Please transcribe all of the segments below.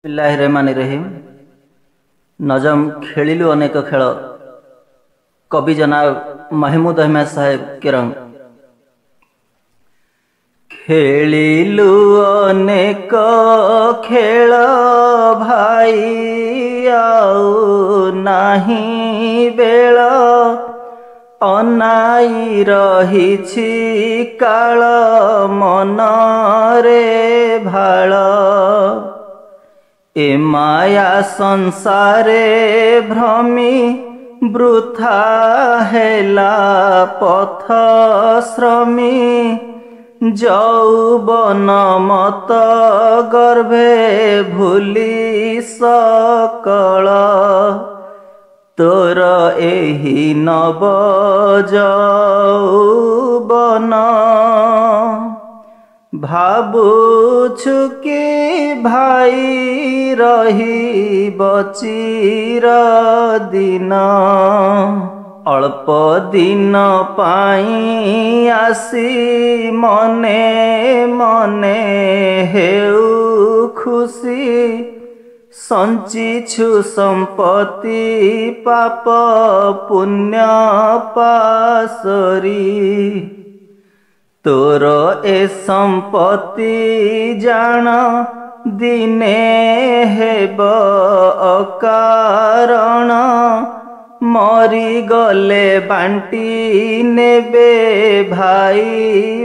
बिस्मिल्लाहिर्रहमानिर्रहीम। नजम खेलिलु अनेक खेल। कवि जनाब महमूद अहमद साहेब किरंग। खेलिलु अनेक खेल भाई आउ नाही बेल, अनाई रहिछि काल मनरे भाल। ए माया संसारे भ्रमी वृथा हेला पथ श्रमी, जौवन मत गर्भे भूली सकल। तोर एही नव जौवन भाबुछु कि भाई रही बचिर दिन। अल्प दिन पाई आसी मने मने हेउ खुशी, संचिछु संपत्ति पाप पुण्य पासरी। तोर ए संपत्ति जान दिने हेब अकारण, मरी गले बांटी नेबे भाई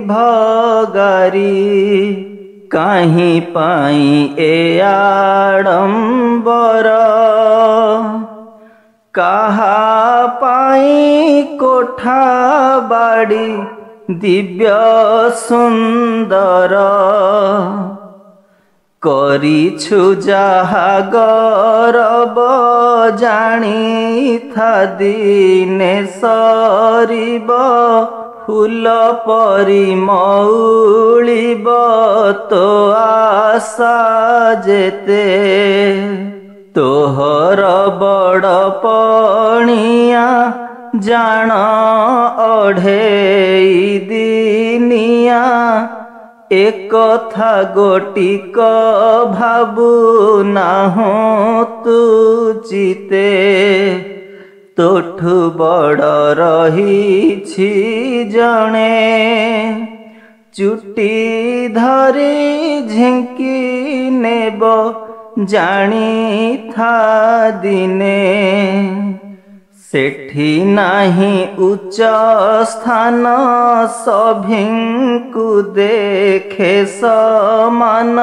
भगारी। काहीं पाई ए आडंबर, काहा पाई कोठा बाड़ी दिव्य सुंदर। करिछु जाहा गरब जानी था दिने सरिब, फूल परी मौलिब तो आशा जेते। तोहर बड़ पणिया जान अढ़ेई दिनिया, एक था गोटिक भाबु नाहु तू चिते। तोठु बड़ रहिछि जणे, चुटी धरी झिंकी नेब जानी था दिने। सेठी नाही उच्च स्थान सभिंकु देखे समान,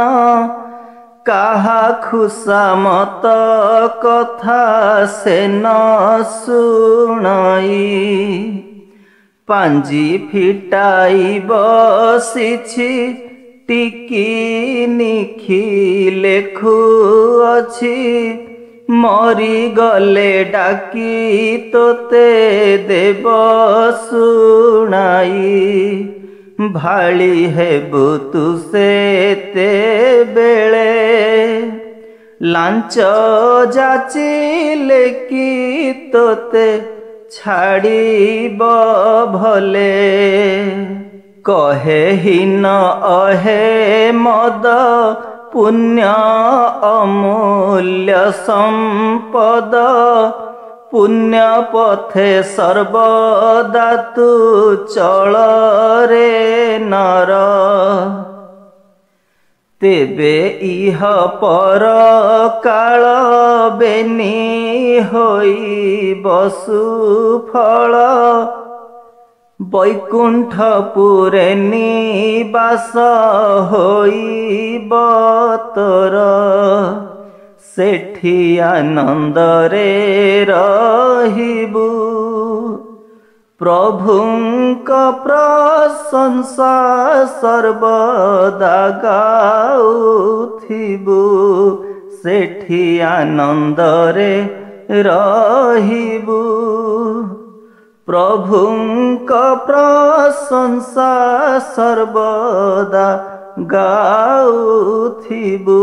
काहा खुशामत कथा से न शुणाई। पांजी फिटाई बसिछि टिकी निखि लेखुअछि, मरी गले डाकी तोते देव शुणाई। भाली हेबु तु सेते बेले, लांच जाचिले कि तोते छाड़ीब भले। कहे हीन अहे मद पुण्य अमूल्य संपद, पुण्य पथे सर्वदा तू चल रे नर। तेबे इह पर काल बेनी होई बसु फल, वैकुंठपुरे निवास होइब तोर। सेठी आनंदरे रहिबु, प्रभुंक प्रशंसा सर्वदा गाउथिबु। सेठी आनंदरे रहिबु, प्रभुंक प्रशंसा सर्वदा गाउथिबु।